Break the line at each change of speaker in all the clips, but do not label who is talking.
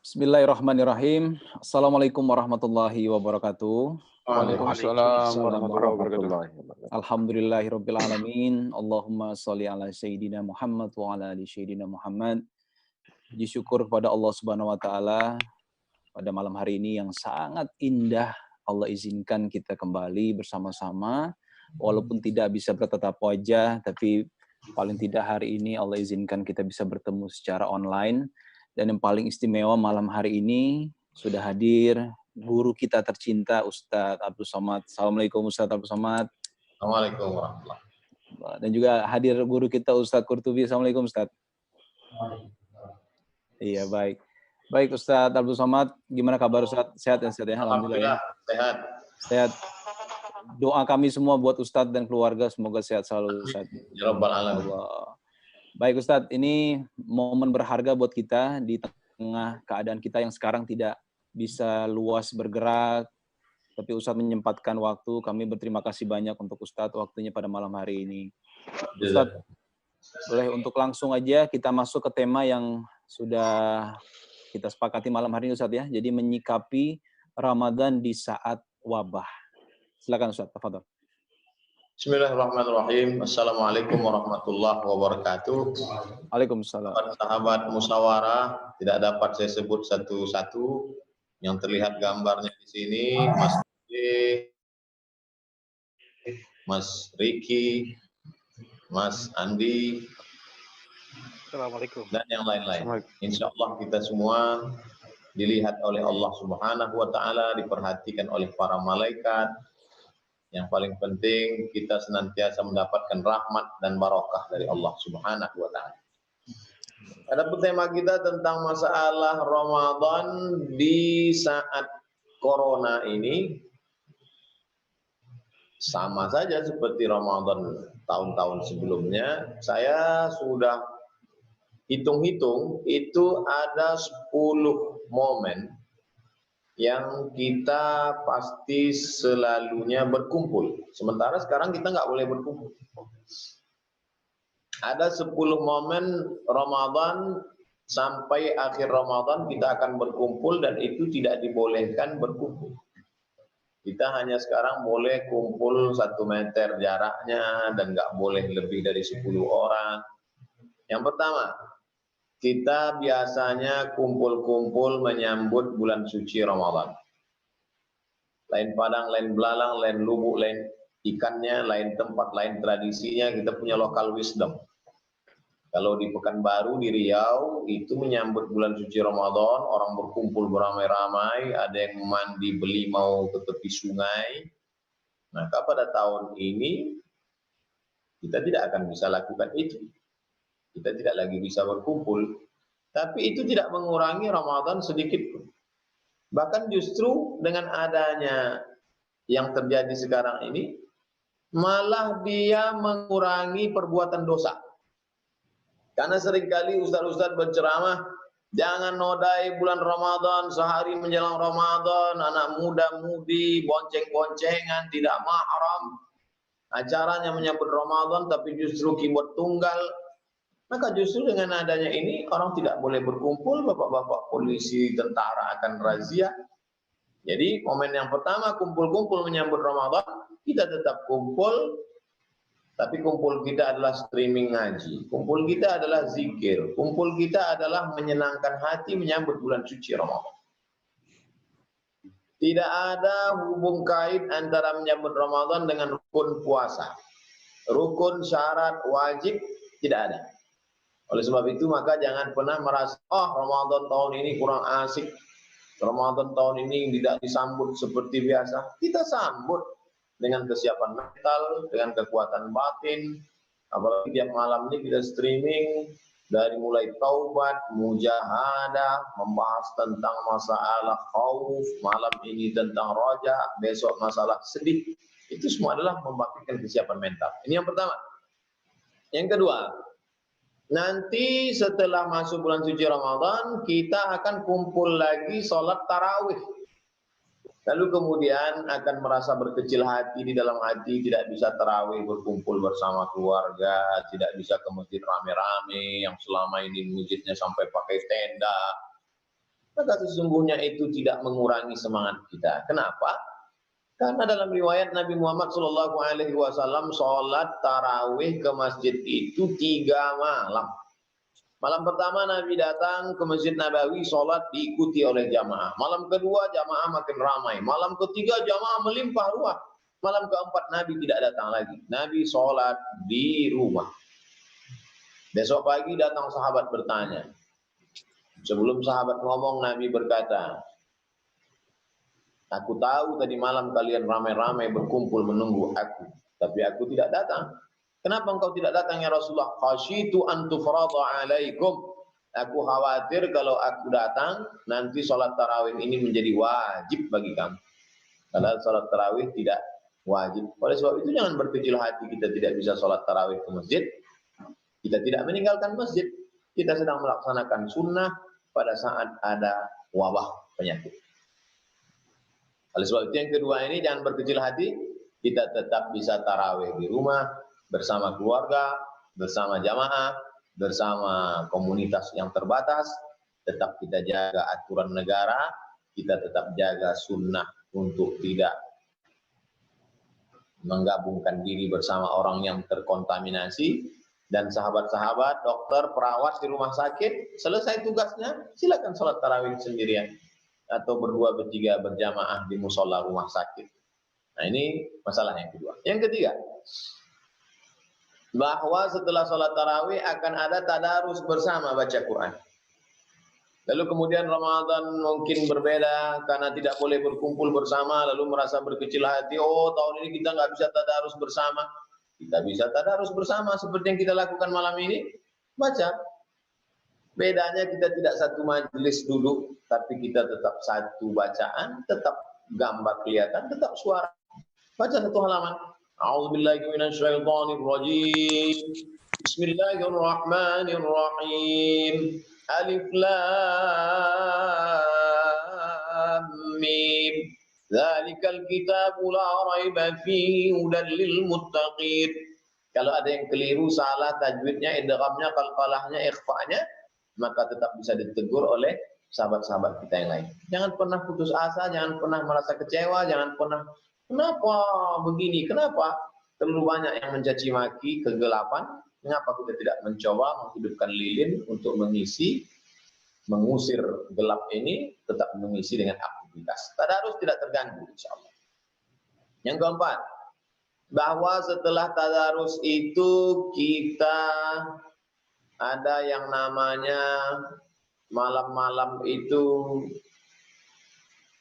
Bismillahirrahmanirrahim. Assalamualaikum warahmatullahi wabarakatuh.
Waalaikumsalam warahmatullahi wabarakatuh.
Alhamdulillahirabbil alamin. Allahumma sholli ala sayyidina Muhammad wa ala ali sayyidina Muhammad. Puji syukur kepada Allah Subhanahu wa taala pada malam hari ini yang sangat indah. Allah izinkan kita kembali bersama-sama walaupun tidak bisa bertatap wajah, tapi paling tidak hari ini Allah izinkan kita bisa bertemu secara online. Dan yang paling istimewa malam hari ini sudah hadir guru kita tercinta Ustadz Abdul Somad. Assalamualaikum Ustadz Abdul Somad.
Assalamualaikum warahmatullahi wabarakatuh.
Dan juga hadir guru kita Ustadz Qurtubi. Assalamualaikum Ustadz. Iya, baik. Baik Ustadz Abdul Somad, gimana kabar Ustadz? Sehat ya Ustadz ya?
Alhamdulillah sehat.
Sehat. Doa kami semua buat Ustadz dan keluarga semoga sehat selalu Ustadz.
Ya Rabbal alamin.
Baik Ustadz, ini momen berharga buat kita di tengah keadaan kita yang sekarang tidak bisa luas bergerak, tapi Ustadz menyempatkan waktu. Kami berterima kasih banyak untuk Ustadz waktunya pada malam hari ini. Ustadz, boleh untuk langsung aja kita masuk ke tema yang sudah kita sepakati malam hari ini Ustadz ya. Jadi menyikapi Ramadan di saat wabah. Silakan Ustadz, tafadhol.
Bismillahirrahmanirrahim. Assalamualaikum warahmatullahi wabarakatuh.
Waalaikumsalam.
Sahabat musyawarah, tidak dapat saya sebut satu-satu. Yang terlihat gambarnya di sini, Mas Mas Riki, Mas Andi,
Assalamualaikum.
Dan yang lain-lain. Insya Allah kita semua dilihat oleh Allah Subhanahu wa Ta'ala, diperhatikan oleh para malaikat. Yang paling penting kita senantiasa mendapatkan rahmat dan barokah dari Allah Subhanahu wa Ta'ala. Adapun tema kita tentang masalah Ramadan di saat corona ini sama saja seperti Ramadan tahun-tahun sebelumnya. Saya sudah hitung-hitung itu ada 10 momen yang kita pasti selalunya berkumpul. Sementara sekarang kita nggak boleh berkumpul. Ada 10 momen Ramadan sampai akhir Ramadan kita akan berkumpul dan itu tidak dibolehkan berkumpul. Kita hanya sekarang boleh kumpul 1 meter jaraknya dan nggak boleh lebih dari 10 orang. Yang pertama, kita biasanya kumpul-kumpul menyambut bulan suci Ramadan. Lain padang, lain belalang, lain lubuk, lain ikannya, lain tempat, lain tradisinya, kita punya local wisdom. Kalau di Pekanbaru, di Riau, itu menyambut bulan suci Ramadan, orang berkumpul beramai-ramai, ada yang mandi beli mau ke tepi sungai. Maka pada tahun ini, kita tidak akan bisa lakukan itu. Kita tidak lagi bisa berkumpul, tapi itu tidak mengurangi Ramadan sedikit pun. Bahkan justru dengan adanya yang terjadi sekarang ini, malah dia mengurangi perbuatan dosa. Karena seringkali ustaz-ustaz berceramah, jangan nodai bulan Ramadan, sehari menjelang Ramadan, anak muda-mudi, bonceng-boncengan, tidak mahram. Acaranya menyambut Ramadan, tapi justru keyboard tunggal. Maka justru dengan adanya ini orang tidak boleh berkumpul, bapak-bapak polisi, tentara akan razia. Jadi momen yang pertama kumpul-kumpul menyambut Ramadan, kita tetap kumpul, tapi kumpul kita adalah streaming ngaji. Kumpul kita adalah zikir. Kumpul kita adalah menyenangkan hati menyambut bulan suci Ramadan. Tidak ada hubung kait antara menyambut Ramadan dengan rukun puasa. Rukun, syarat, wajib, tidak ada. Oleh sebab itu maka jangan pernah merasa, Ramadan tahun ini kurang asik, Ramadan tahun ini tidak disambut seperti biasa. Kita sambut dengan kesiapan mental, dengan kekuatan batin. Apalagi tiap malam ini kita streaming dari mulai taubat, mujahadah, membahas tentang masalah khauf, malam ini tentang roja, besok masalah sedih. Itu semua adalah membangkitkan kesiapan mental. Ini yang pertama. Yang kedua, nanti setelah masuk bulan suci Ramadan, kita akan kumpul lagi sholat tarawih. Lalu kemudian akan merasa berkecil hati di dalam hati, tidak bisa tarawih berkumpul bersama keluarga, tidak bisa ke masjid rame-rame, yang selama ini masjidnya sampai pakai tenda. maka sesungguhnya itu tidak mengurangi semangat kita. Kenapa? Karena dalam riwayat Nabi Muhammad SAW sholat tarawih ke masjid itu 3 malam. Malam pertama Nabi datang ke Masjid Nabawi, sholat diikuti oleh jamaah. Malam kedua jamaah makin ramai. Malam ketiga jamaah melimpah ruah. Malam keempat Nabi tidak datang lagi. Nabi sholat di rumah. Besok pagi datang sahabat bertanya. Sebelum sahabat ngomong, Nabi berkata, aku tahu tadi malam kalian ramai-ramai berkumpul menunggu aku, tapi aku tidak datang. Kenapa engkau tidak datang ya Rasulullah? Khasyitu an tufrada alaikum. Aku khawatir kalau aku datang, nanti sholat tarawih ini menjadi wajib bagi kamu. Padahal sholat tarawih tidak wajib. Oleh sebab itu jangan berkecil hati kita tidak bisa sholat tarawih ke masjid. Kita tidak meninggalkan masjid. Kita sedang melaksanakan sunnah pada saat ada wabah penyakit. Oleh sebab itu yang kedua ini jangan berkecil hati. Kita tetap bisa tarawih di rumah, bersama keluarga, bersama jamaah, bersama komunitas yang terbatas, tetap kita jaga aturan negara, kita tetap jaga sunnah untuk tidak menggabungkan diri bersama orang yang terkontaminasi, dan sahabat-sahabat, dokter, perawat di rumah sakit, selesai tugasnya, silakan sholat tarawih sendirian, atau berdua, bertiga, berjamaah di musola rumah sakit. Nah ini masalah yang kedua. Yang ketiga, bahwa setelah sholat tarawih akan ada tadarus bersama baca Quran. Lalu kemudian Ramadan mungkin berbeda karena tidak boleh berkumpul bersama, lalu merasa berkecil hati, oh tahun ini kita nggak bisa tadarus bersama. Kita bisa tadarus bersama seperti yang kita lakukan malam ini, baca. Bedanya kita tidak satu majelis duduk, tapi kita tetap satu bacaan, tetap gambar kelihatan, tetap suara. Baca satu halaman. A'udzubillahi minasyaitonir rajim. Bismillahirrahmanirrahim. Alif lam mim. Dzalikal kitabu la raiba fihi hudan lil muttaqin. Kalau ada yang keliru, salah tajwidnya, idghamnya, qalqalahnya, ikhfa'nya, maka tetap bisa ditegur oleh sahabat-sahabat kita yang lain. Jangan pernah putus asa, jangan pernah merasa kecewa, jangan pernah kenapa begini, kenapa terlalu banyak yang mencaci maki kegelapan. Mengapa kita tidak mencoba menghidupkan lilin untuk mengusir gelap ini, tetap mengisi dengan aktivitas. Tadarus tidak terganggu, insyaallah. Yang keempat, bahwa setelah tadarus itu kita ada yang namanya malam-malam itu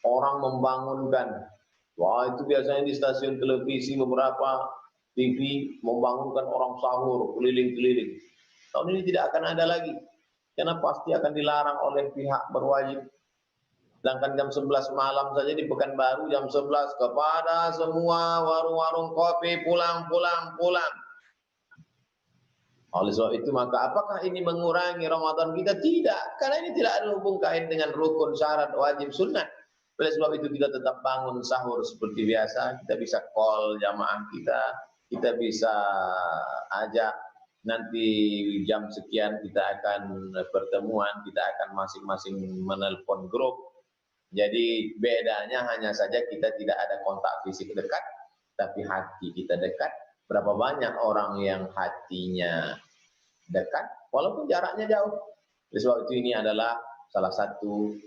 orang membangunkan. Wah, itu biasanya di stasiun televisi beberapa TV membangunkan orang sahur keliling-keliling. Tahun ini tidak akan ada lagi. Karena pasti akan dilarang oleh pihak berwajib. Sedangkan jam 11 malam saja di Pekanbaru jam 11 kepada semua warung-warung kopi pulang. Oleh sebab itu maka apakah ini mengurangi Ramadan kita? Tidak. Karena ini tidak ada hubung kait dengan rukun, syarat, wajib, sunnah. Oleh sebab itu kita tetap bangun sahur seperti biasa. Kita bisa call jamaah kita bisa ajak nanti jam sekian kita akan pertemuan, kita akan masing-masing menelpon grup. Jadi bedanya hanya saja kita tidak ada kontak fisik dekat, tapi hati kita dekat. Berapa banyak orang yang hatinya dekat, walaupun jaraknya jauh. Oleh sebab itu ini adalah salah satu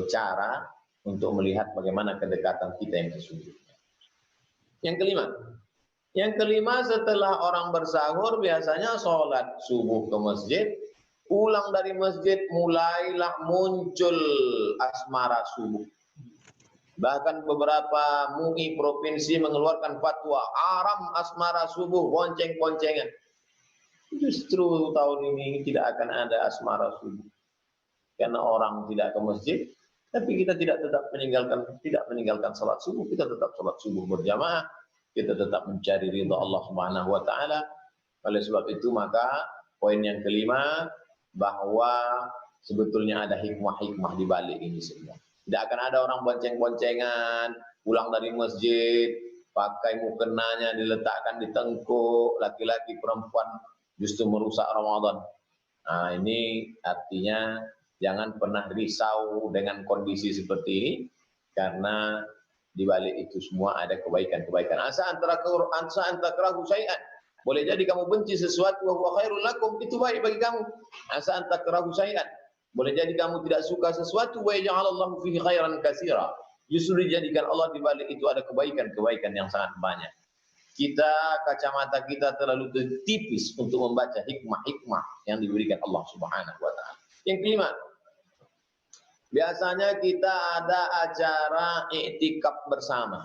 cara untuk melihat bagaimana kedekatan kita yang sesungguhnya. Yang kelima setelah orang bersahur biasanya sholat subuh ke masjid, pulang dari masjid mulailah muncul asmara subuh. Bahkan beberapa MUI provinsi mengeluarkan fatwa haram asmara subuh, bonceng-boncengan. Justru tahun ini tidak akan ada asmara subuh karena orang tidak ke masjid. Tapi kita tidak meninggalkan salat subuh, kita tetap salat subuh berjamaah, kita tetap mencari ridha Allah Subhanahu wa taala. Oleh sebab itu maka poin yang kelima bahwa sebetulnya ada hikmah-hikmah di balik ini semua. Tidak akan ada orang bonceng-boncengan pulang dari masjid pakai mukenanya diletakkan di tengkuk, laki-laki perempuan justru merusak Ramadan. Nah, ini artinya Jangan pernah risau dengan kondisi seperti ini, karena di balik itu semua ada kebaikan-kebaikan. Asa antakrahu syai'an. Boleh jadi kamu benci sesuatu, wa huwa khairul lakum, itu baik bagi kamu. Asa antakrahu syai'an. Boleh jadi kamu tidak suka sesuatu, wa yaj'alallahu fihi khairan katsira. Justru dijadikan Allah di balik itu ada kebaikan-kebaikan yang sangat banyak. Kacamata kita terlalu tipis untuk membaca hikmah-hikmah yang diberikan Allah Subhanahu wa taala. Yang kelima, biasanya kita ada acara iktikaf bersama.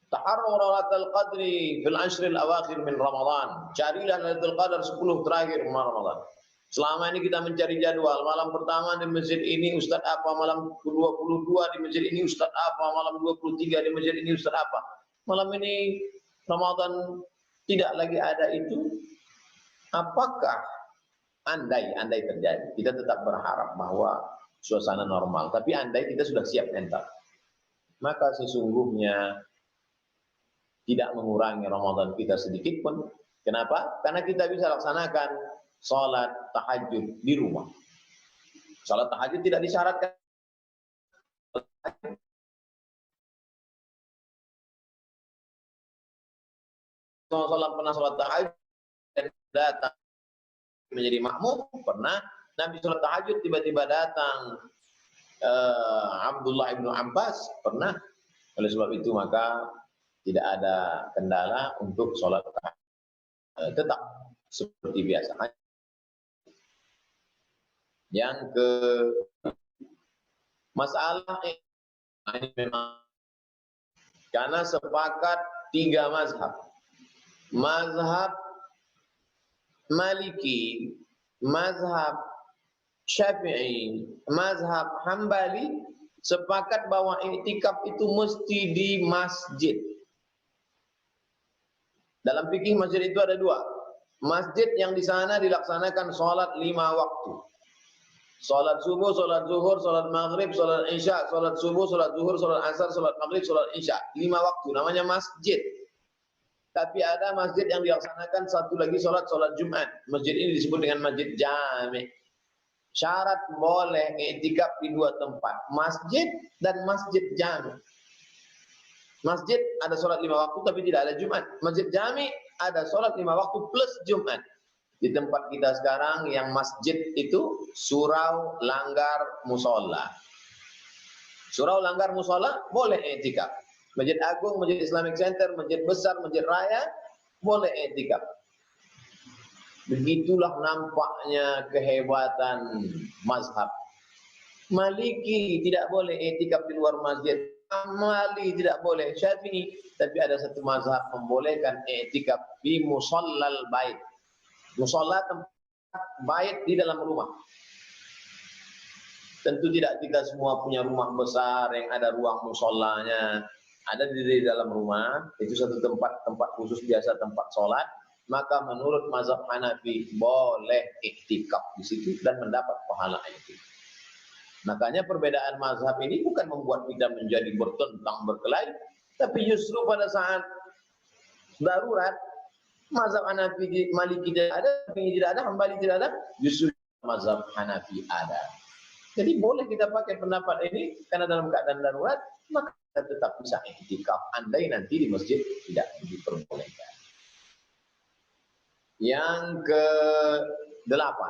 Taharru lailatul qadri fil ashril awakhir min Ramadan. Carilah Lailatul Qadar 10 terakhir Ramadan. Selama ini kita mencari jadwal, malam pertama di masjid ini Ustadz apa, malam ke-22 di masjid ini Ustadz apa, malam 23 di masjid ini Ustadz apa. Malam ini Ramadan tidak lagi ada itu. Apakah andai terjadi, kita tetap berharap bahwa suasana normal, tapi andai kita sudah siap mental, maka sesungguhnya tidak mengurangi Ramadan kita sedikit pun. Kenapa? Karena kita bisa laksanakan sholat tahajud di rumah. Sholat tahajud tidak disyaratkan. Pernah sholat tahajud dan datang menjadi makmum, pernah Nabi sholat tahajud tiba-tiba datang Abdullah ibnu Abbas, pernah. Oleh sebab itu maka tidak ada kendala untuk sholat tahajud, tetap seperti biasa. Yang ke masalah ini memang karena sepakat 3 mazhab. Mazhab Maliki, mazhab Syafi'i, mazhab Hambali sepakat bahwa iktikaf itu mesti di masjid. Dalam fikih masjid itu ada 2. Masjid yang di sana dilaksanakan sholat 5 waktu. Sholat subuh, sholat zuhur, sholat maghrib, sholat isya, sholat subuh, sholat zuhur, sholat asar, sholat maghrib, sholat isya. 5 waktu, namanya masjid. Tapi ada masjid yang dilaksanakan satu lagi sholat Jumat. Masjid ini disebut dengan masjid jami'. Syarat boleh iktikaf di 2 tempat, masjid dan masjid jami'. Masjid ada sholat 5 waktu tapi tidak ada Jumat. Masjid jami' ada sholat 5 waktu plus Jumat. Di tempat kita sekarang yang masjid itu surau, langgar, musola. Surau, langgar, musola boleh iktikaf. Masjid Agung, Masjid Islamic Center, masjid besar, masjid raya boleh iktikaf. Begitulah nampaknya kehebatan mazhab. Maliki tidak boleh iktikaf di luar masjid. Hambali tidak boleh. Syafi'i, tapi ada satu mazhab membolehkan iktikaf di musallal bait. Musola tempat bait di dalam rumah. Tentu tidak kita semua punya rumah besar yang ada ruang musolanya. Ada di dalam rumah, itu satu tempat khusus biasa tempat sholat. Maka menurut mazhab Hanafi boleh iktikaf di situ dan mendapat pahala itu. Makanya perbedaan mazhab ini bukan membuat kita menjadi bertentang berkelahi, tapi justru pada saat darurat, mazhab Hanafi, Maliki tidak ada, Syafi'i tidak ada, Hambali tidak ada, justru mazhab Hanafi ada. Jadi boleh kita pakai pendapat ini karena dalam keadaan darurat, maka kita tetap bisa iktikaf andai nanti di masjid tidak diperbolehkan. Yang ke-8,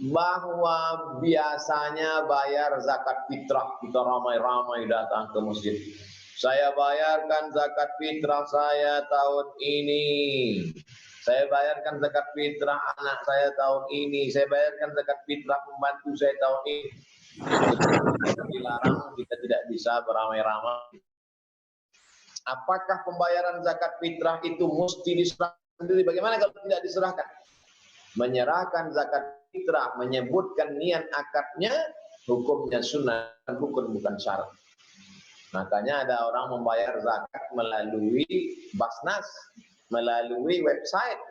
bahwa biasanya bayar zakat fitrah, kita ramai-ramai datang ke masjid. Saya bayarkan zakat fitrah saya tahun ini. Saya bayarkan zakat fitrah anak saya tahun ini. Saya bayarkan zakat fitrah pembantu saya tahun ini. Dilarang, kita tidak bisa beramai-ramai. Apakah pembayaran zakat fitrah itu mesti diserahkan sendiri? Bagaimana kalau tidak diserahkan? Menyerahkan zakat fitrah, menyebutkan niat akadnya, hukumnya sunnah, bukan syarat. Makanya ada orang membayar zakat melalui Basnas, melalui website.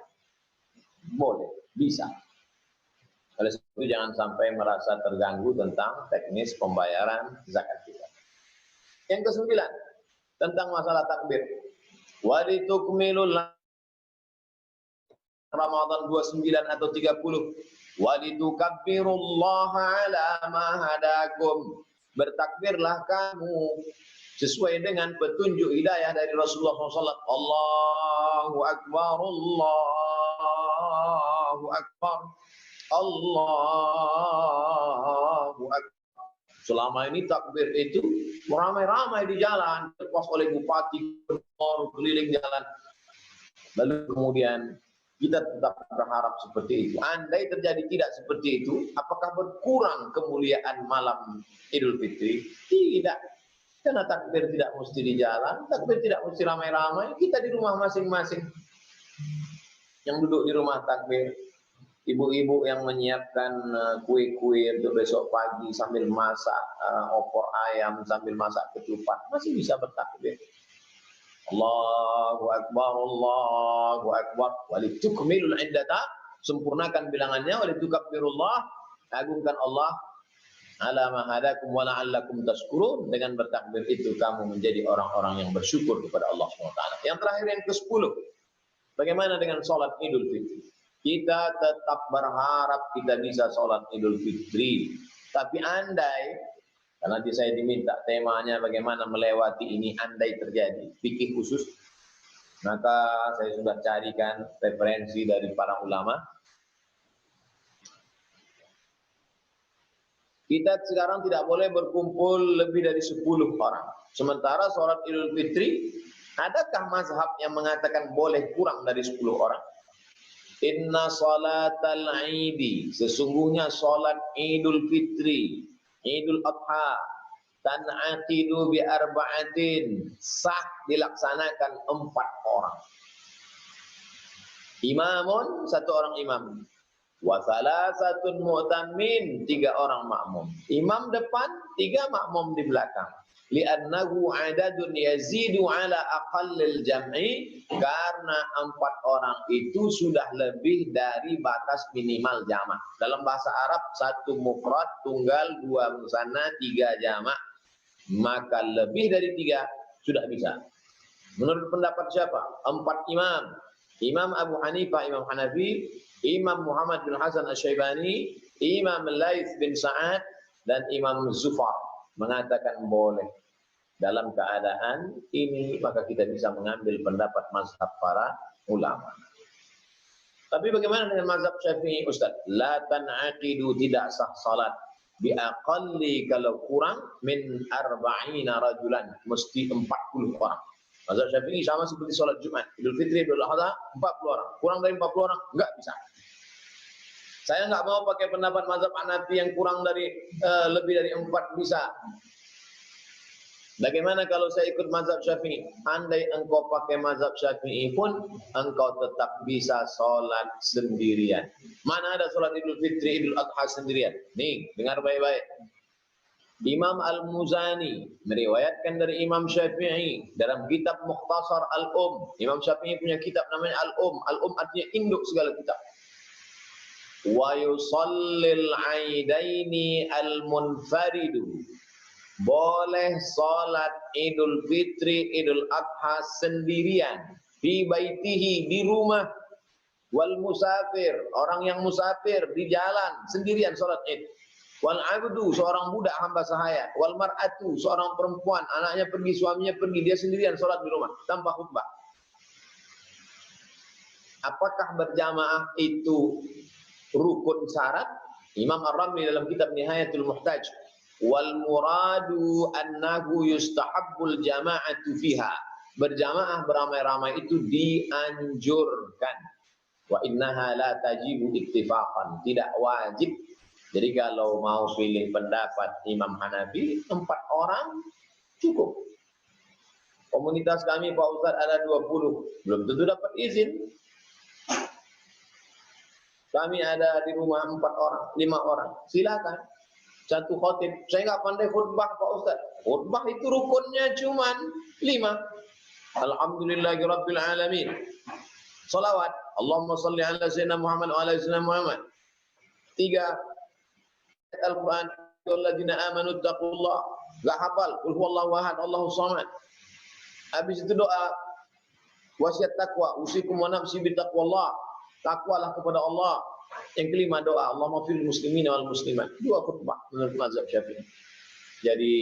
Boleh, bisa. Oleh sebab itu jangan sampai merasa terganggu tentang teknis pembayaran zakat kita. Yang ke-9, tentang masalah takbir. Walitukmilul Ramadan 29 atau 30. Walitukabbirullaha ala ma hadakum. Bertakbirlah kamu sesuai dengan petunjuk hidayah dari Rasulullah SAW. Allahu Akbar, Allahu Akbar, Allahu Akbar. Selama ini takbir itu ramai-ramai di jalan, terpas oleh bupati, keliling jalan. Lalu kemudian kita tetap berharap seperti itu. Andai terjadi tidak seperti itu, apakah berkurang kemuliaan malam Idul Fitri? Tidak. Karena takbir tidak mesti di jalan, takbir tidak mesti ramai-ramai. Kita di rumah masing-masing. Yang duduk di rumah takbir. Ibu-ibu yang menyiapkan kue-kue untuk besok pagi sambil masak opor ayam, sambil masak ketupat, masih bisa bertakbir. Allahu Akbar, Allahu Akbar. Walitukmilul iddata, sempurnakan bilangannya. Walitukabbirullah, agungkan Allah. Ala ma hadakum wa la'allakum tashkurun. Dengan bertakbir itu kamu menjadi orang-orang yang bersyukur kepada Allah SWT. Yang terakhir, yang ke-10. Bagaimana dengan sholat Idul Fitri? Kita tetap berharap kita bisa sholat Idul Fitri. Tapi andai, karena saya diminta temanya bagaimana melewati ini, andai terjadi fikih khusus, maka saya sudah carikan referensi dari para ulama. Kita sekarang tidak boleh berkumpul lebih dari 10 orang. Sementara sholat Idul Fitri, adakah mazhab yang mengatakan boleh kurang dari 10 orang? Inna salatal idi, sesungguhnya salat Idul Fitri, Idul Adha, tan'aqidu bi arba'atin, sah dilaksanakan 4 orang. Imamun, 1 orang imam. Wa salasatun mu'tammin, 3 orang makmum. Imam depan, 3 makmum di belakang. Li'annahu adadun yazidu ala aqallil jam'i, karena 4 orang itu sudah lebih dari batas minimal jamak. Dalam bahasa Arab 1 mufrad, tunggal, 2 musanna, 3 jamak. Maka lebih dari 3 sudah bisa. Menurut pendapat siapa? 4 imam. Imam Abu Hanifah, Imam Hanafi, Imam Muhammad bin Hasan Asy-Syaibani, Imam Laits bin Sa'ad, dan Imam Zufar mengatakan boleh. Dalam keadaan ini maka kita bisa mengambil pendapat mazhab para ulama. Tapi bagaimana dengan mazhab Syafi'i, Ustaz? La tan'aqidu, tidak sah salat bi aqalli, kalau kurang min 40 rajulan, mesti 40 orang. Mazhab Syafi'i sama seperti salat Jumat, Idul Fitri, Idul Adha, 40 orang. Kurang dari 40 orang enggak bisa. Saya enggak mau pakai pendapat mazhab Hanafi yang kurang dari lebih dari 4 bisa. Bagaimana kalau saya ikut mazhab Syafi'i? Andai engkau pakai mazhab Syafi'i pun, engkau tetap bisa sholat sendirian. Mana ada sholat Idul Fitri, Idul Adha sendirian? Nih, dengar baik-baik. Imam Al-Muzani meriwayatkan dari Imam Syafi'i dalam kitab Mukhtasar Al-Um. Imam Syafi'i punya kitab namanya Al-Um. Al-Um artinya induk segala kitab. Wa yusallil aidaini al-munfaridu, boleh sholat Idul Fitri, Idul Adha sendirian, di baitihi, di rumah, wal musafir, orang yang musafir di jalan sendirian sholat Id, wal abdu, seorang budak hamba sahaya, wal mar'atu, seorang perempuan, anaknya pergi, suaminya pergi, dia sendirian sholat di rumah tanpa khutbah. Apakah berjamaah itu rukun syarat? Imam Ar-Ramli dalam kitab Nihayatul Muhtaj, wal muradu annahu yustahabbul jama'atu fiha, berjamaah beramai-ramai itu dianjurkan. Wa innaha la tajibu ittifaqan, tidak wajib. Jadi kalau mau pilih pendapat Imam Hanafi, 4 orang cukup. Komunitas kami Pak Ustaz ada 20, belum tentu dapat izin. Kami ada di rumah 4 orang, 5 orang, silakan. Satu khotib, saya nggak pandai khutbah Pak Ustaz. Khutbah itu rukunnya cuman 5. Alhamdulillahirabbil alamin. Salawat, Allahumma shalli ala sayyidina Muhammad wa ala sayyidina Muhammad. 3 Al-Qur'an, alladzina amanu taqullah. Enggak hafal, qul huwallahu ahad, Allahus samad. Habis itu doa wasiat takwa, usikum wa nafsi bi taqwallah. Takwalah kepada Allah. Yang kelima doa, Allah mafil muslimin wal muslimat. Dua khutbah menurut mazhab Syafi'i. Jadi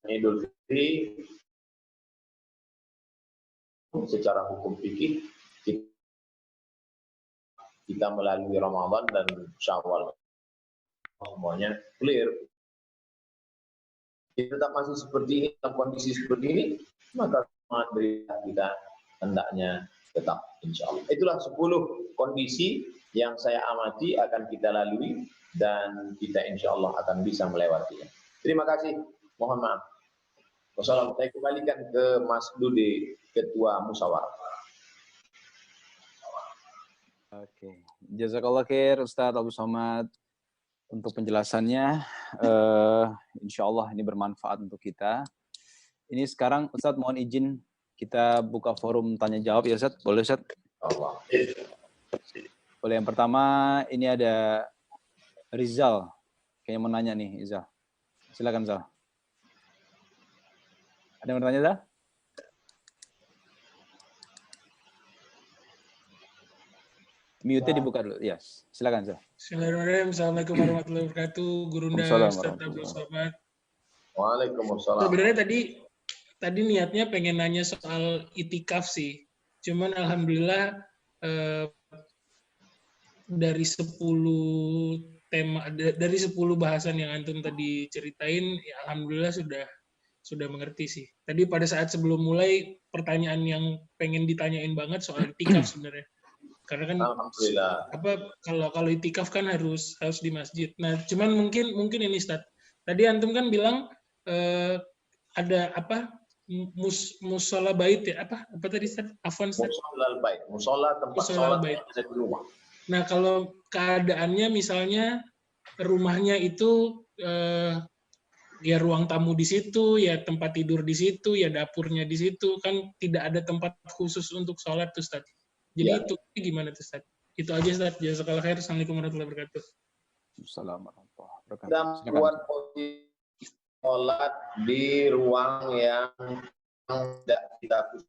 Idul Fitri secara hukum fikih kita melalui Ramadan dan Syawal semuanya clear. Kita tetap masih seperti ini, dalam kondisi seperti ini, maka semangat beribadah kita hendaknya tetap insya Allah. Itulah 10 kondisi yang saya amati akan kita lalui dan kita insya Allah akan bisa melewatinya. Terima kasih. Mohon maaf. Wassalamualaikum. Saya kembalikan ke Mas Dude, Ketua Musyawarah.
Oke. Jazakallah khair Ustadz Abu Somad untuk penjelasannya. Insya Allah ini bermanfaat untuk kita. Ini sekarang Ustadz mohon izin kita buka forum tanya jawab ya Ustadz. Boleh Ustadz?
Allah.
Boleh, yang pertama ini ada Rizal. Kayaknya mau nanya nih Rizal. Silakan Zal. Ada yang bertanya Zal? Mute-nya dibuka dulu. Yes. Silakan Zal.
Bismillahirrahmanirrahim. Assalamualaikum warahmatullahi wabarakatuh. Gurunda Ustadz Abdul Somad.
Waalaikumsalam.
Sebenarnya tadi niatnya pengen nanya soal itikaf sih. Cuman alhamdulillah dari 10 tema, dari 10 bahasan yang antum tadi ceritain, ya alhamdulillah sudah mengerti sih. Tadi pada saat sebelum mulai pertanyaan yang pengen ditanyain banget soal itikaf sebenarnya. Karena kan kalau itikaf kan harus di masjid. Nah, cuman mungkin ini Ustaz. Tadi antum kan bilang ada apa? Musola bait ya? Apa tadi Ustaz? Afwan Ustaz.
Musola bait. Musola tempat sholat yang ada di rumah.
Nah, kalau keadaannya misalnya rumahnya itu ya ruang tamu di situ, ya tempat tidur di situ, ya dapurnya di situ, kan tidak ada tempat khusus untuk sholat tuh Ustaz. Jadi
Ya.
itu gimana tuh Ustaz? Itu aja Ustaz. Jazakallah khair. Assalamualaikum warahmatullahi wabarakatuh.
Assalamualaikum warahmatullahi
Kita
wabarakatuh.
buat posisi sholat di ruang yang tidak kita khusus.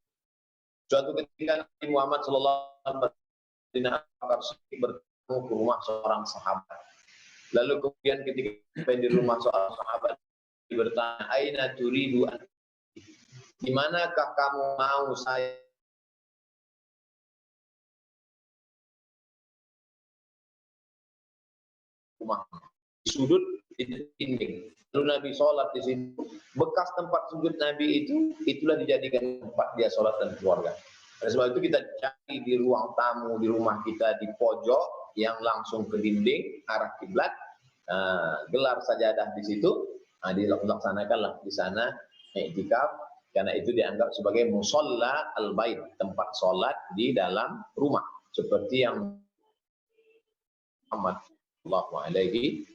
Suatu ketika Nabi Muhammad SAW bertemu ke rumah seorang sahabat. Lalu kemudian ketika sampai di rumah seorang sahabat bertanya, "Aina turidu an?" Di manakah kamu mau saya rumah? Di sudut itu dinding. Lalu Nabi sholat di situ. Bekas tempat sujud Nabi itulah dijadikan tempat dia sholat dan keluarga. Oleh sebab itu kita cari di ruang tamu di rumah kita di pojok yang langsung ke dinding arah kiblat, gelar sajadah di situ, dilaksanakanlah di sana i'tikaf, karena itu dianggap sebagai musolla al-bait, tempat sholat di dalam rumah, seperti yang Muhammad sallallahu alaihi.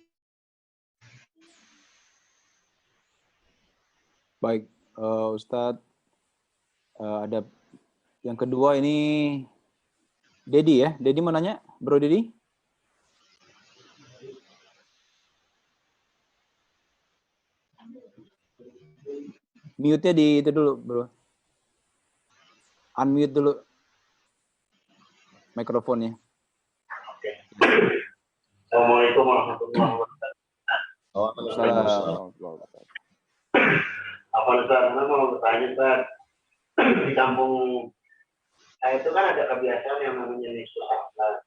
Baik, Ustadz, ada yang kedua ini Dedi ya. Dedi mau nanya, Bro Dedi? Mute-nya di itu dulu, Bro. Unmute dulu mikrofonnya.
Oke. Assalamualaikum warahmatullahi wabarakatuh.
Waalaikumsalam.
Apa Ustaz, saya mau bertanya Ustaz, di kampung saya itu kan ada kebiasaan yang namanya nisul akhlak,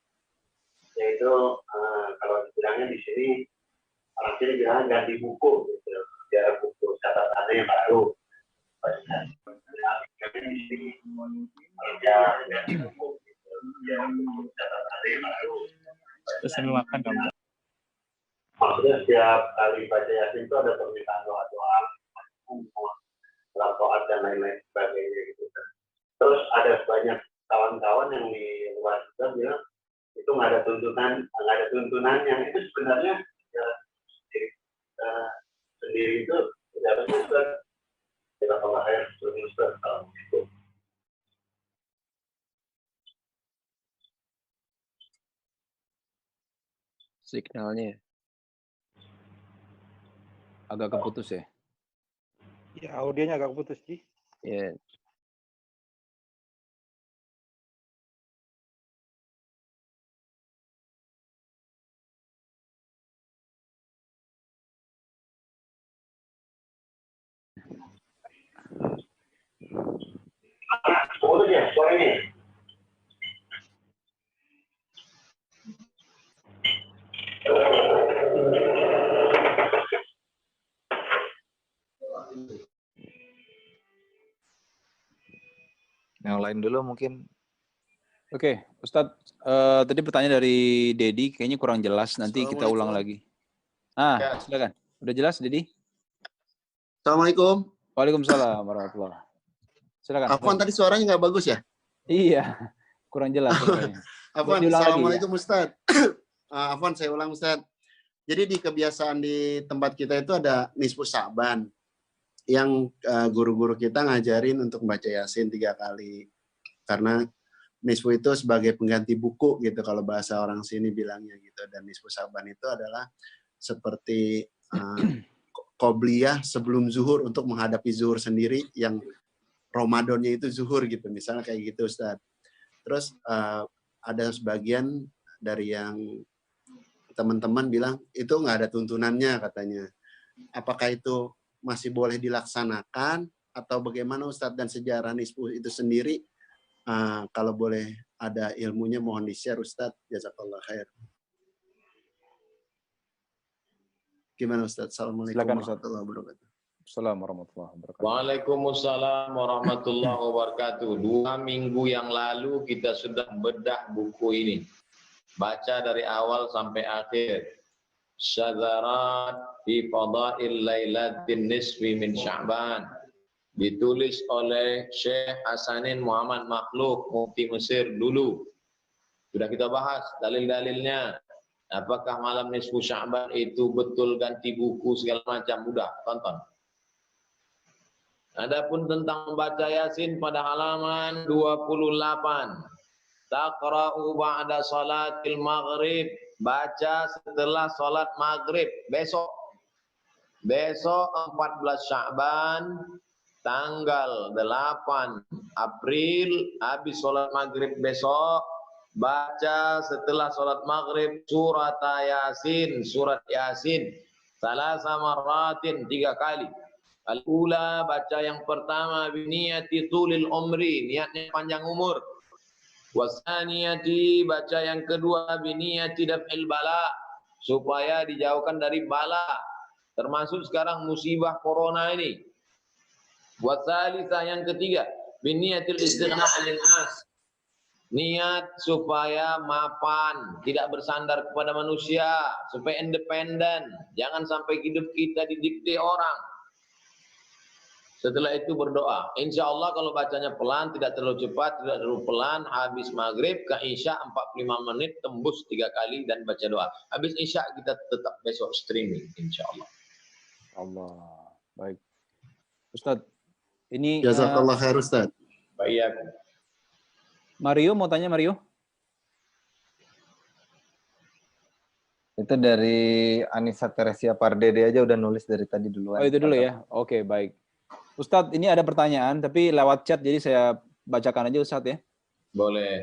yaitu kalau dibilangnya di sini orang sini bilang ganti buku gitu, biar buku catatannya yang baru. Di sini ya ganti buku gitu, biar buku catatannya yang baru.
Terus makan dong.
Maksudnya setiap kali baca Yasin itu ada permintaan doa-doa, doa dan lain-lain sebagainya gitu. Terus ada banyak kawan-kawan yang di luar juga bilang itu nggak ada tuntunannya. Itu sebenarnya ya, sendiri itu tidak ada. Kita pengalaman itu.
Signalnya.
Agak keputus ya?
Ya, audionya agak putus sih.
Iya.
Putus ya suaranya.
Yang lain dulu mungkin.
Oke, Ustadz, tadi pertanyaan dari Dedi kayaknya kurang jelas, nanti kita ulang lagi.
Ya.
Silakan. Udah jelas, Dedi?
Assalamualaikum.
Waalaikumsalam warahmatullahi. Silakan.
Afwan tadi suaranya nggak bagus ya?
Iya, kurang jelas suaranya.
Afwan,
Diulang lagi,
Assalamualaikum Ustadz. Afwan, saya ulang Ustadz. Jadi di kebiasaan di tempat kita itu ada Nisfu Sa'ban yang guru-guru kita ngajarin untuk membaca Yasin 3 kali. Karena Nisfu itu sebagai pengganti buku gitu kalau bahasa orang sini bilangnya gitu. Dan Nisfu Sa'ban itu adalah seperti qobliyah sebelum zuhur untuk menghadapi zuhur sendiri yang Ramadannya itu zuhur gitu. Misalnya kayak gitu Ustaz. Terus ada sebagian dari yang teman-teman bilang itu nggak ada tuntunannya katanya. Apakah itu masih boleh dilaksanakan atau bagaimana Ustadz, dan sejarah Nisfu itu sendiri kalau boleh ada ilmunya mohon di-share Ustadz. Jazakallah khair. Gimana Ustadz? Assalamualaikum warahmatullahi wabarakatuh.
Assalamualaikum warahmatullahi wabarakatuh.
Waalaikumsalam warahmatullahi wabarakatuh. 2 minggu yang lalu kita sudah bedah buku ini. Baca dari awal sampai akhir. Syadzarat fi Fadail Lailatin Nisfi min Sya'ban. Ditulis oleh Syekh Hasanin Muhammad Makhluk, Mufti Mesir dulu. Sudah kita bahas dalil-dalilnya. Apakah malam Nisfu Sya'ban itu betul ganti buku segala macam? Udah, tonton. Adapun tentang membaca Yasin pada halaman 28. Taqra'u ba'da salatil maghrib. Baca setelah salat maghrib. Besok 14 Sya'ban, tanggal 8 April, habis salat maghrib besok, baca setelah salat maghrib surat Yasin, surat Yasin. Salasa marratin, 3 kali. Al-ula, baca yang pertama biniyati tulil umri, niatnya panjang umur. Wasaniyati, baca yang kedua biniyati daf'il bala, supaya dijauhkan dari bala, termasuk sekarang musibah corona ini. Wasalisa, yang ketiga biniyatil istighna 'anil nas, niat supaya mapan, tidak bersandar kepada manusia, supaya independen, jangan sampai hidup kita didikte orang. Setelah itu berdoa. Insya Allah kalau bacanya pelan, tidak terlalu cepat, tidak terlalu pelan, habis maghrib ke isya 45 menit, tembus 3 kali dan baca doa. Habis isya kita tetap besok streaming, insya Allah.
Allah. Baik. Ustadz, ini
Jazakallah khair Ustaz.
Baik.
Mario mau tanya, Mario?
Itu dari Anissa Teresia Pardede aja udah nulis dari tadi duluan.
Oh, itu dulu ya. Oke, baik. Ustadz, ini ada pertanyaan, tapi lewat chat, jadi saya bacakan aja Ustadz ya.
Boleh.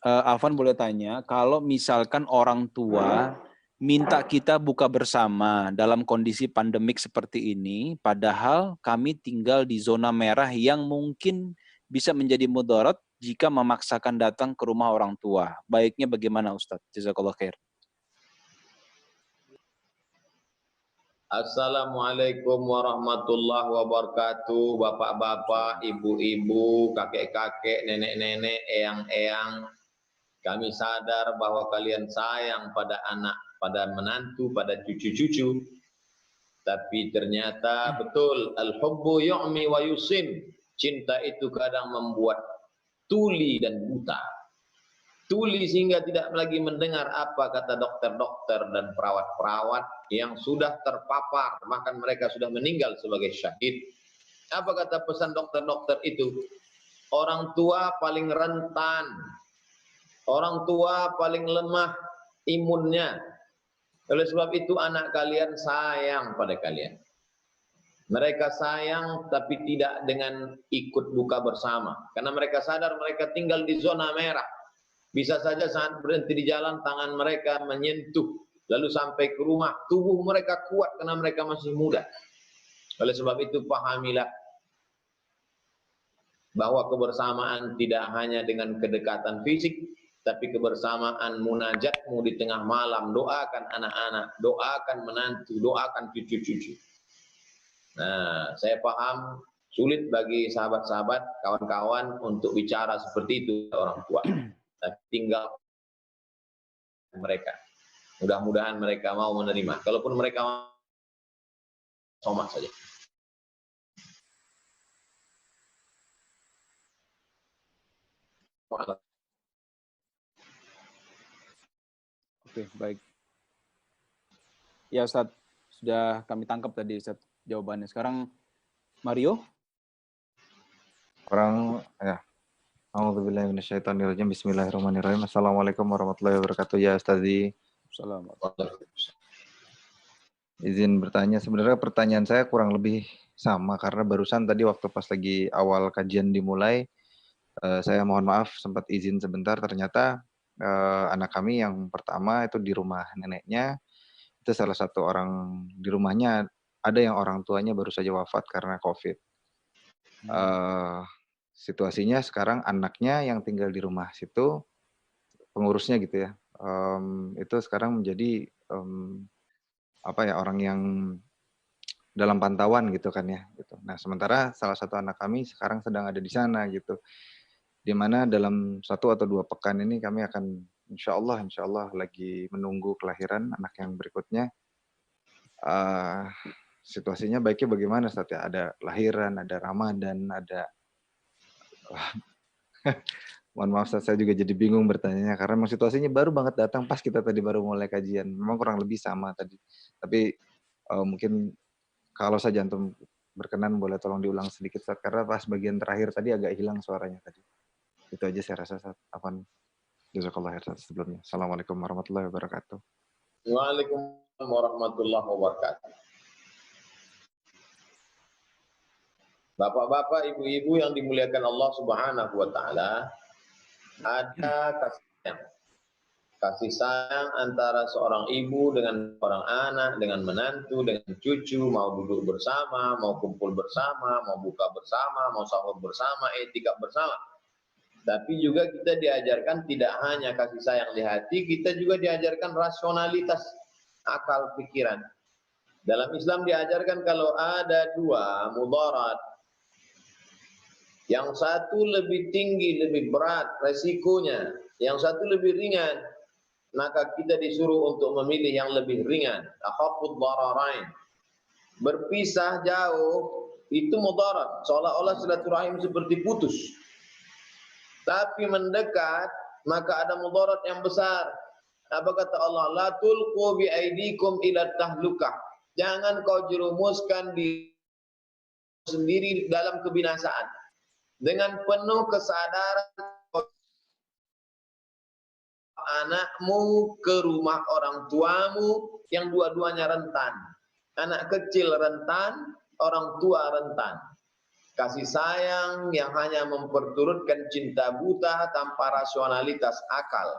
Afan boleh tanya, kalau misalkan orang tua minta kita buka bersama dalam kondisi pandemik seperti ini, padahal kami tinggal di zona merah yang mungkin bisa menjadi mudarat jika memaksakan datang ke rumah orang tua. Baiknya bagaimana Ustadz? Jazakallah khair.
Assalamualaikum warahmatullahi wabarakatuh, bapak-bapak, ibu-ibu, kakek-kakek, nenek-nenek, eyang-eyang. Kami sadar bahwa kalian sayang pada anak, pada menantu, pada cucu-cucu. Tapi ternyata betul, al-hubbu yu'mi wa yusim. Cinta itu kadang membuat tuli dan buta. Tuli sehingga tidak lagi mendengar apa kata dokter-dokter dan perawat-perawat yang sudah terpapar, bahkan mereka sudah meninggal sebagai syahid. Apa kata pesan dokter-dokter itu? Orang tua paling rentan, orang tua paling lemah imunnya. Oleh sebab itu anak kalian sayang pada kalian. Mereka sayang tapi tidak dengan ikut buka bersama. Karena mereka sadar mereka tinggal di zona merah. Bisa saja saat berhenti di jalan tangan mereka menyentuh, lalu sampai ke rumah tubuh mereka kuat karena mereka masih muda. Oleh sebab itu pahamilah bahwa kebersamaan tidak hanya dengan kedekatan fisik, tapi kebersamaan munajatmu di tengah malam, doakan anak-anak, doakan menantu, doakan cucu-cucu. Nah, saya paham sulit bagi sahabat-sahabat, kawan-kawan untuk bicara seperti itu orang tua. Tapi tinggal mereka. Mudah-mudahan mereka mau menerima. Kalaupun mereka mau, somat saja.
Oke, baik. Ya Ustadz, sudah kami tangkap tadi Ustadz jawabannya. Sekarang Mario.
Ya. A'udzubillahi minasyaitonirrajim. Bismillahirrahmanirrahim. Assalamualaikum warahmatullahi wabarakatuh ya Ustadzi.
Assalamualaikum.
Izin bertanya, sebenarnya pertanyaan saya kurang lebih sama karena barusan tadi waktu pas lagi awal kajian dimulai, saya mohon maaf sempat izin sebentar, ternyata anak kami yang pertama itu di rumah neneknya, itu salah satu orang di rumahnya ada yang orang tuanya baru saja wafat karena COVID. Situasinya sekarang anaknya yang tinggal di rumah situ, pengurusnya gitu ya, itu sekarang menjadi orang yang dalam pantauan gitu kan ya. Gitu. Nah sementara salah satu anak kami sekarang sedang ada di sana gitu, di mana dalam 1 atau 2 pekan ini kami akan insya Allah lagi menunggu kelahiran anak yang berikutnya. Situasinya baiknya bagaimana Ustaz ya? Ada lahiran, ada Ramadan, ada mohon maaf Ustaz, saya juga jadi bingung bertanya karena memang situasinya baru banget datang pas kita tadi baru mulai kajian. Memang kurang lebih sama tadi. Tapi mungkin kalau saja antum berkenan boleh tolong diulang sedikit Ustaz, karena pas bagian terakhir tadi agak hilang suaranya tadi. Itu aja saya rasa Ustaz. Afwan. Jazakallah khair sebelumnya. Assalamualaikum warahmatullahi wabarakatuh.
Waalaikumsalam warahmatullahi wabarakatuh. Bapak-bapak, ibu-ibu yang dimuliakan Allah Subhanahu wa taala, ada kasih sayang. Kasih sayang antara seorang ibu dengan seorang anak, dengan menantu, dengan cucu, mau duduk bersama, mau kumpul bersama, mau buka bersama, mau sahur bersama, etika bersama. Tapi juga kita diajarkan tidak hanya kasih sayang di hati, kita juga diajarkan rasionalitas akal pikiran. Dalam Islam diajarkan kalau ada 2 mudarat, yang satu lebih tinggi, lebih berat resikonya, yang satu lebih ringan, maka kita disuruh untuk memilih yang lebih ringan. Akhafud dararain. Berpisah jauh itu mudarat, seolah-olah silaturahim seperti putus. Tapi mendekat maka ada mudarat yang besar. Apa kata Allah? La tulqu bi aidikum ila tahlukah. Jangan kau jerumuskan diri sendiri dalam kebinasaan. Dengan penuh kesadaran anakmu ke rumah orang tuamu yang dua-duanya rentan. Anak kecil rentan, orang tua rentan. Kasih sayang yang hanya memperturutkan cinta buta tanpa rasionalitas akal.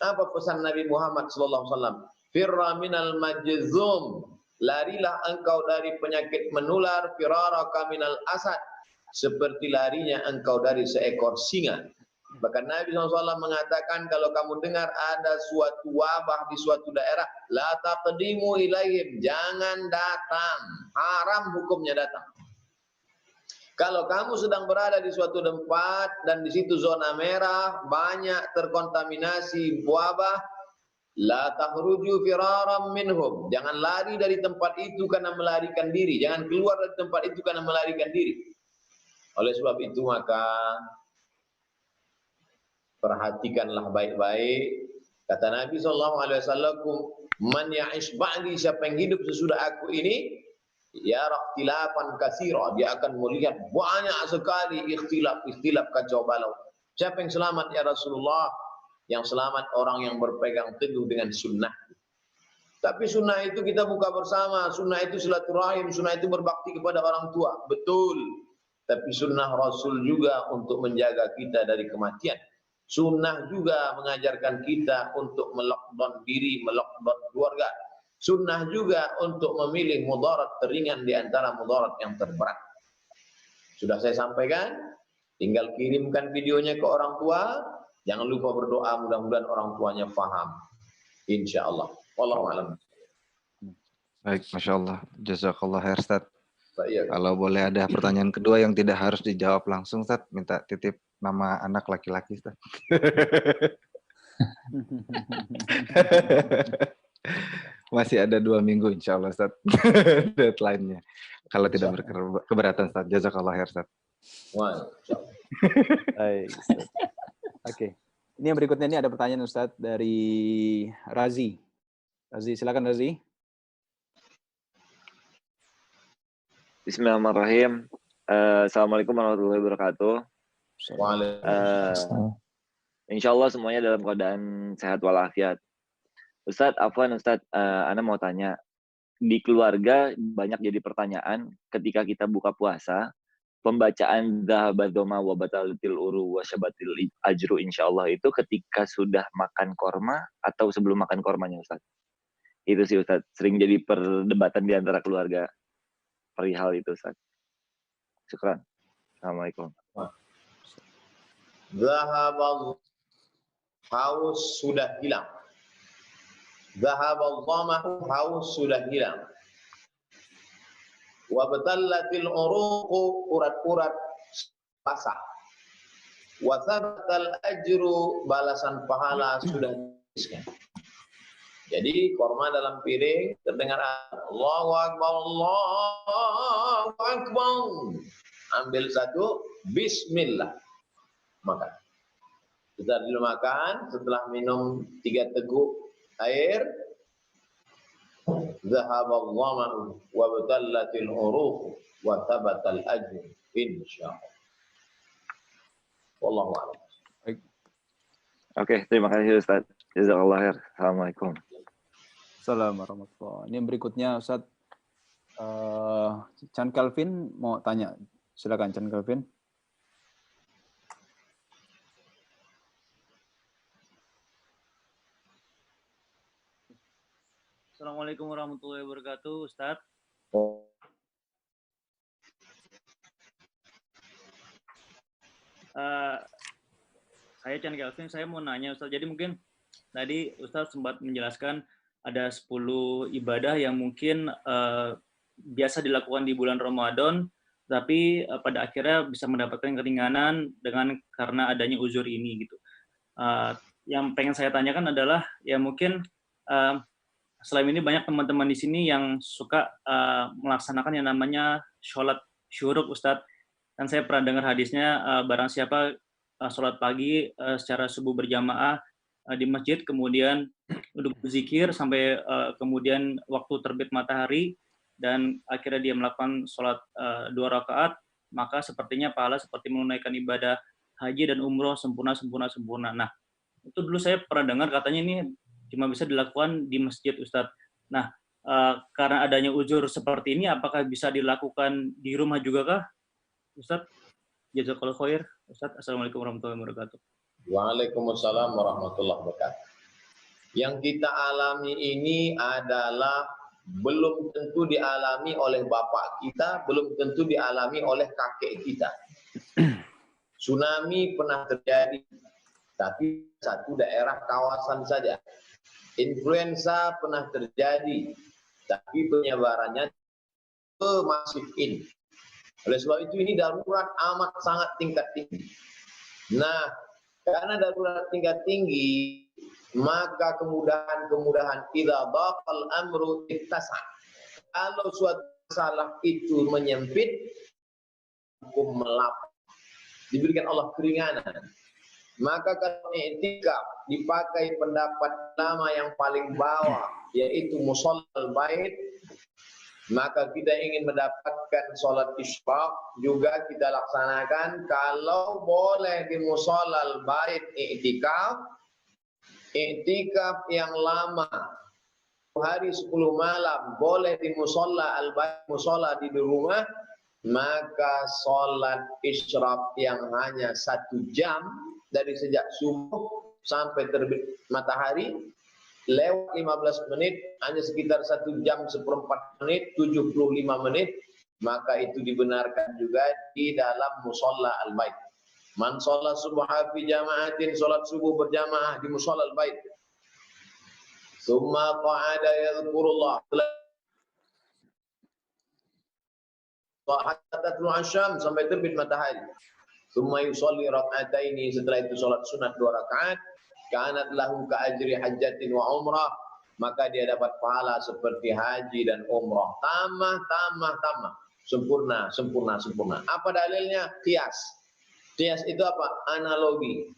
Apa pesan Nabi Muhammad SAW? Firra minal majzum. Larilah engkau dari penyakit menular. Firaraka minal asad. Seperti larinya engkau dari seekor singa. Bahkan Nabi SAW mengatakan kalau kamu dengar ada suatu wabah di suatu daerah, la taqdimu ilaihim, jangan datang, haram hukumnya datang. Kalau kamu sedang berada di suatu tempat dan di situ zona merah, banyak terkontaminasi wabah, la takhruju firaram minhum, jangan lari dari tempat itu karena melarikan diri, jangan keluar dari tempat itu karena melarikan diri. Oleh sebab itu maka perhatikanlah baik-baik. Kata Nabi SAW, man ya'ish ba'di, siapa yang hidup sesudah aku ini, ya ikhtilafan katsira, dia akan melihat banyak sekali ikhtilaf kacau balau. Siapa yang selamat ya Rasulullah? Yang selamat orang yang berpegang teguh dengan sunnah. Tapi sunnah itu kita buka bersama, sunnah itu silaturahim, sunnah itu berbakti kepada orang tua. Betul. Tapi sunnah Rasul juga untuk menjaga kita dari kematian. Sunnah juga mengajarkan kita untuk melockdown diri, melockdown keluarga. Sunnah juga untuk memilih mudarat teringan di antara mudarat yang terberat. Sudah saya sampaikan, Tinggal kirimkan videonya ke orang tua. Jangan lupa berdoa, mudah-mudahan orang tuanya paham. Insya Allah. Wallahu a'lam.
Baik, Masya Allah. Jazakallah khair, Ustaz.
Baik.
Kalau boleh ada pertanyaan kedua yang tidak harus dijawab langsung, Ustaz, minta titip nama anak laki-laki, Ustaz. Masih ada 2 minggu, insya Allah, Ustaz. Deadline-nya. Kalau tidak berkeberatan, Ustaz. Jazakallah khair, Ustaz.
Wah,
Baik, Ustaz. Oke. Ini yang berikutnya ini ada pertanyaan Ustaz dari Razi. Razi, silakan Razi.
Bismillahirrahmanirrahim. Assalamualaikum warahmatullahi wabarakatuh. Insya Allah semuanya dalam keadaan sehat walafiat. Ustadz, afwan Ustadz, Ana mau tanya. Di keluarga banyak jadi pertanyaan ketika kita buka puasa, pembacaan Dhahabadzoma wa batalatil uru wa syabatil ajru insya Allah itu ketika sudah makan korma atau sebelum makan kormanya Ustadz. Itu sih Ustadz, sering jadi perdebatan di antara keluarga. Perihal itu Ustaz. Syukran. Assalamualaikum.
Dhahabal haus sudah hilang. Dhahabal dhamahu haus sudah hilang. Wa batallatil uruqu urat-urat basah. Wa thabatal ajru balasan pahala sudah diberikan. Jadi korma dalam piring terdengar Allahu Akbar, Allahu Akbar. Ambil satu, Bismillah. Makan. Kita dulu makan, setelah minum 3 teguk air, Dhahabal dhama'u wa batallatil uruq wa thabatal ajru insyaallah. Wallahu a'lam.
Oke, terima kasih Ustaz. Jazakallah khair. Assalamualaikum.
Assalamualaikum warahmatullahi wabarakatuh. Ini yang berikutnya Ustaz Chan Calvin mau tanya. Silakan Chan Calvin.
Assalamualaikum warahmatullahi wabarakatuh, Ustaz. Saya Chan Calvin, saya mau nanya Ustaz. Jadi mungkin tadi Ustaz sempat menjelaskan ada 10 ibadah yang mungkin biasa dilakukan di bulan Ramadan, tapi pada akhirnya bisa mendapatkan keringanan karena adanya uzur ini gitu. Yang pengen saya tanyakan adalah ya mungkin selain ini banyak teman-teman di sini yang suka melaksanakan yang namanya sholat syuruk Ustadz. Dan saya pernah dengar hadisnya barang siapa sholat pagi secara subuh berjamaah di masjid, kemudian duduk berzikir sampai kemudian waktu terbit matahari, dan akhirnya dia melakukan sholat 2 rakaat, maka sepertinya pahala seperti menunaikan ibadah haji dan umroh sempurna. Nah, itu dulu saya pernah dengar katanya ini cuma bisa dilakukan di masjid Ustadz. Nah, karena adanya uzur seperti ini, apakah bisa dilakukan di rumah juga kah Ustadz? Jazakallahu khair Ustadz. Assalamualaikum warahmatullahi wabarakatuh.
Waalaikumsalam warahmatullahi wabarakatuh. Yang kita alami ini adalah belum tentu dialami oleh bapak kita, belum tentu dialami oleh kakek kita. Tsunami pernah terjadi, tapi satu daerah kawasan saja. Influenza pernah terjadi, tapi penyebarannya masif ini. Oleh sebab itu ini darurat amat sangat tingkat tinggi. Nah, karena darurat tingkat tinggi, maka kemudahan idza dhaqal amru ittasa. Kalau suatu masalah itu menyempit, hukum melapang. Diberikan Allah keringanan. Maka kalau i'tikaf dipakai pendapat lama yang paling bawah, yaitu musallal bait, maka kita ingin mendapatkan sholat isyraq juga kita laksanakan. Kalau boleh di musallal bait i'tikaf yang lama 10 hari 10 malam boleh di musalla al-bait, musalla di rumah, maka sholat isyraq yang hanya 1 jam dari sejak subuh sampai terbit matahari lewat 15 menit, hanya sekitar 1 jam 1/4 menit, 75 menit, maka itu dibenarkan juga di dalam musalla al-bait. Man sholat subha fi jama'atin, sholat subuh berjamaah di musholal bait. Summa qa'ada yadhkurullah. Hatta asyam, sampai terbit matahari. Summa yusolli rak'ataini, setelah itu sholat sunat 2 rakaat. Kanat lahu ka'ajri hajjatin wa umrah, maka dia dapat pahala seperti haji dan umrah. Tamah. Sempurna. Apa dalilnya? Qiyas. Qiyas itu apa? Analogi.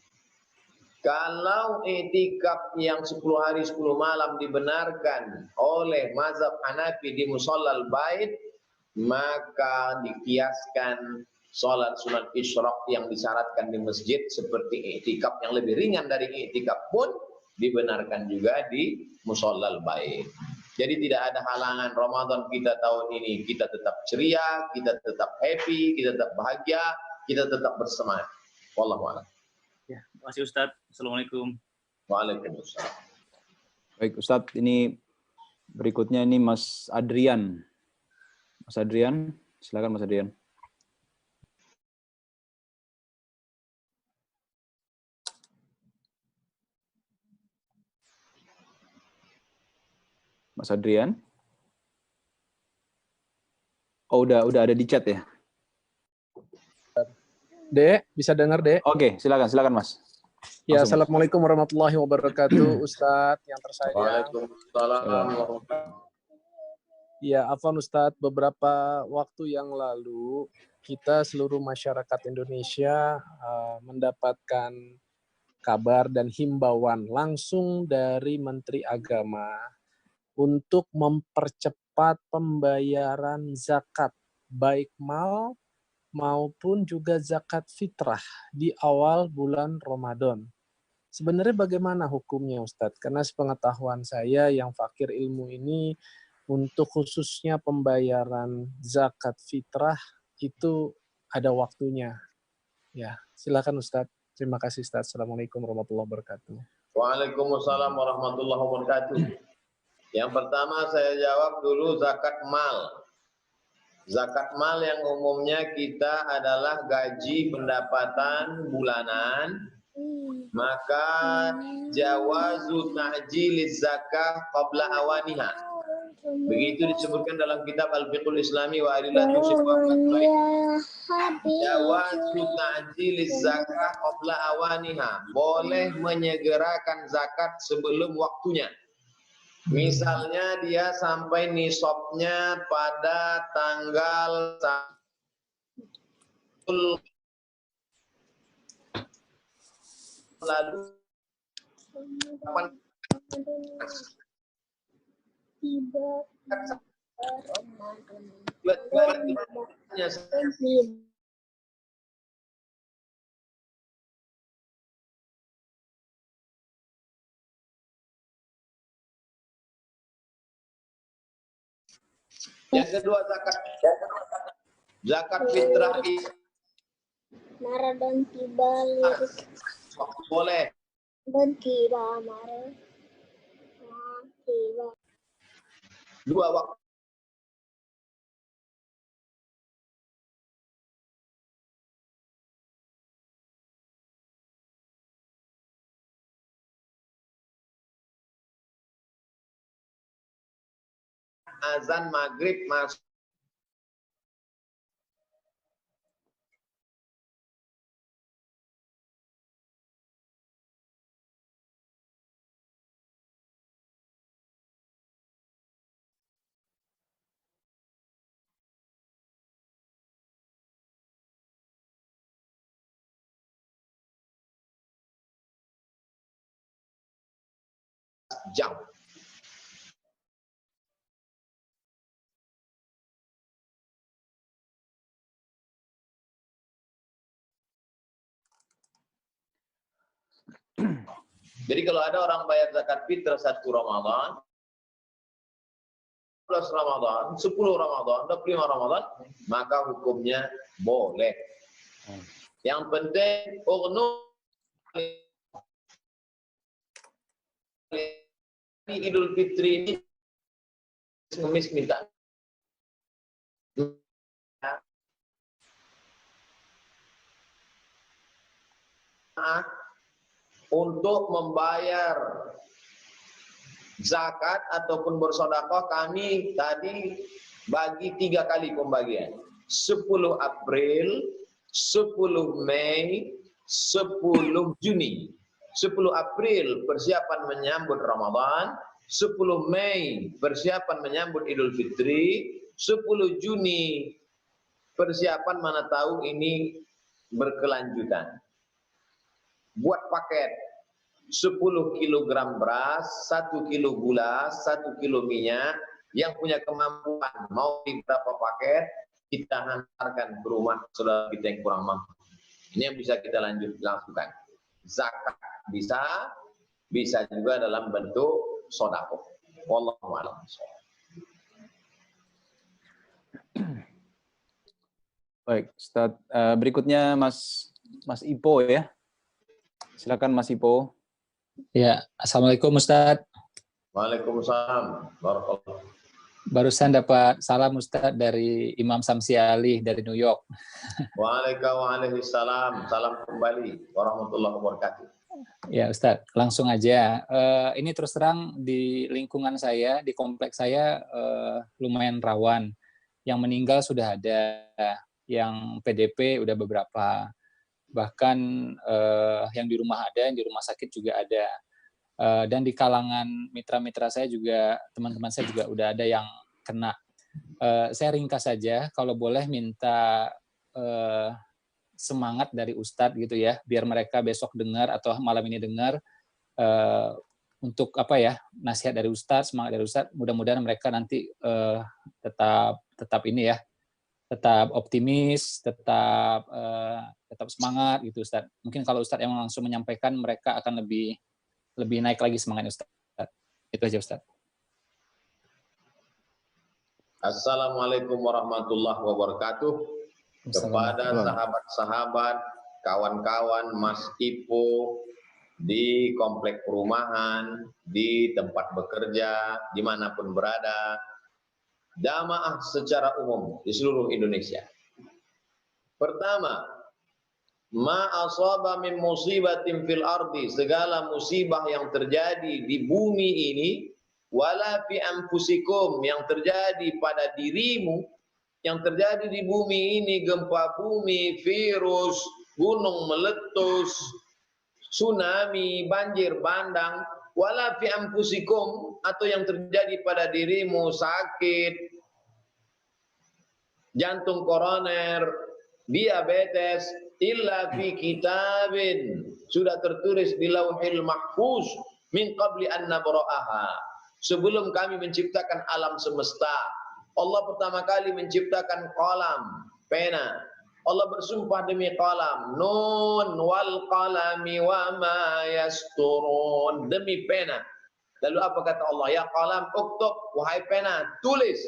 Kalau i'tikaf yang 10 hari 10 malam dibenarkan oleh mazhab Hanafi di musallal bait, maka dikiaskan sholat sunat isyraq yang disyaratkan di masjid seperti i'tikaf yang lebih ringan dari i'tikaf pun dibenarkan juga di musallal bait. Jadi tidak ada halangan Ramadan kita tahun ini, kita tetap ceria, kita tetap happy, kita tetap bahagia, kita tetap bersemangat. Wallahu a'lam.
Ya, terima kasih Ustadz. Assalamualaikum.
Waalaikumsalam.
Baik Ustadz, ini berikutnya ini Mas Adrian. Mas Adrian, silakan Mas Adrian. Mas Adrian? Oh, udah ada di chat ya?
Dek, bisa dengar, Dek?
Oke, silakan Mas.
Ya,
Langsung.
Assalamualaikum warahmatullahi wabarakatuh, Ustadz yang tersayang.
Waalaikumsalam.
Ya, afwan Ustadz, beberapa waktu yang lalu kita seluruh masyarakat Indonesia mendapatkan kabar dan himbauan langsung dari Menteri Agama untuk mempercepat pembayaran zakat, baik mal maupun juga zakat fitrah di awal bulan Ramadan. Sebenarnya bagaimana hukumnya Ustadz? Karena sepengetahuan saya yang fakir ilmu ini, untuk khususnya pembayaran zakat fitrah itu ada waktunya. Ya, silakan Ustadz. Terima kasih Ustadz. Assalamualaikum warahmatullahi wabarakatuh.
Waalaikumsalam warahmatullahi wabarakatuh. Yang pertama saya jawab dulu zakat mal. Zakat mal yang umumnya kita adalah gaji pendapatan bulanan, maka jawazu ta'jiliz zakah qabla awaniha. Begitu disebutkan dalam kitab Al-Fiqhul Islami wa Adillah Yusuf wa jawazu ta'jiliz zakah qabla awaniha. Boleh menyegerakan zakat sebelum waktunya. Misalnya dia sampai nisabnya pada tanggal 1 lalu yang kedua zakat fitrah
Maradon tiba lirik
boleh
bentira mare tiba
2 waktu azan maghrib masuk jam. Jadi kalau ada orang bayar zakat fitrah 1 Ramadan, 11 Ramadan, 10 Ramadan, 25 Ramadan, maka hukumnya boleh. Yang penting Idul Fitri ini ngemis minta untuk membayar zakat ataupun bersedekah, kami tadi bagi 3 kali pembagian. 10 April, 10 Mei, 10 Juni. 10 April persiapan menyambut Ramadan, 10 Mei persiapan menyambut Idul Fitri, 10 Juni persiapan mana tahu ini berkelanjutan. Buat paket 10 kg beras, 1 kilo gula, 1 kilo minyak. Yang punya kemampuan mau di berapa paket, kita hantarkan ke rumah saudara kita yang kurang mampu. Ini yang bisa kita lakukan. Zakat bisa juga dalam bentuk sedekah. Wallahu a'lam.
Baik, Ustaz. Berikutnya Mas Ipo ya. Silakan Mas Ipo.
Ya, Assalamualaikum Ustadz.
Waalaikumsalam. Barakallah.
Barusan dapat salam Ustadz dari Imam Samsi Ali dari New York.
Waalaikumsalam. Salam kembali. Warahmatullahi wabarakatuh.
Ya Ustadz, langsung aja. Ini terus terang di lingkungan saya, di kompleks saya lumayan rawan. Yang meninggal sudah ada, yang PDP udah beberapa. Bahkan yang di rumah ada, yang di rumah sakit juga ada. Dan di kalangan mitra-mitra saya juga, teman-teman saya juga udah ada yang kena. Saya ringkas saja, kalau boleh minta semangat dari Ustadz gitu ya, biar mereka besok dengar atau malam ini dengar untuk apa ya, nasihat dari Ustadz, semangat dari Ustadz. Mudah-mudahan mereka nanti tetap ini ya, tetap optimis, tetap semangat gitu Ustadz. Mungkin kalau Ustadz yang langsung menyampaikan, mereka akan lebih naik lagi semangatnya Ustadz. Itu aja Ustadz.
Assalamualaikum warahmatullahi wabarakatuh. Kepada sahabat-sahabat, kawan-kawan Mas Ipo di komplek perumahan, di tempat bekerja, dimanapun berada, jamaah secara umum di seluruh Indonesia. Pertama, ma asaba min musibatin fil ardi, segala musibah yang terjadi di bumi ini, wala fi anfusikum, yang terjadi pada dirimu, yang terjadi di bumi ini, gempa bumi, virus, gunung meletus, tsunami, banjir bandang, wala fi anfusikum, atau yang terjadi pada dirimu, sakit, jantung koroner, diabetes, illa fi kitabin, sudah tertulis di Lauhil Mahfuz min qabli an nabra'aha, sebelum kami menciptakan alam semesta. Allah pertama kali menciptakan qalam, pena. Allah bersumpah demi qalam, nun wal qalami wa ma yasturun, demi pena. Lalu apa kata Allah? Ya qalam uktub, wahai pena, tulis.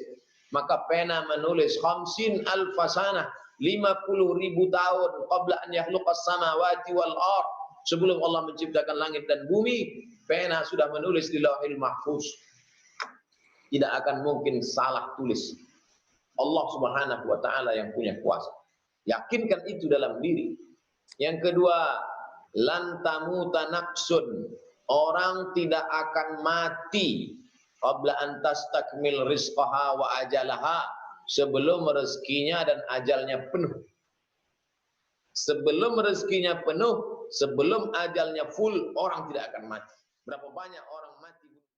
Maka pena menulis 50,000 sanah, 50.000 tahun qabla an yakhluqas samawati wal ard, sebelum Allah menciptakan langit dan bumi, pena sudah menulis di Lauhil Mahfuz. Tidak akan mungkin salah tulis. Allah Subhanahu wa taala yang punya kuasa. Yakinkan itu dalam diri. Yang kedua, lan tamuta nafsun, orang tidak akan mati qabla an tastakmil rizqaha wa ajalaha, sebelum rezekinya dan ajalnya penuh. Sebelum rezekinya penuh, sebelum ajalnya full, orang tidak akan mati. Berapa banyak orang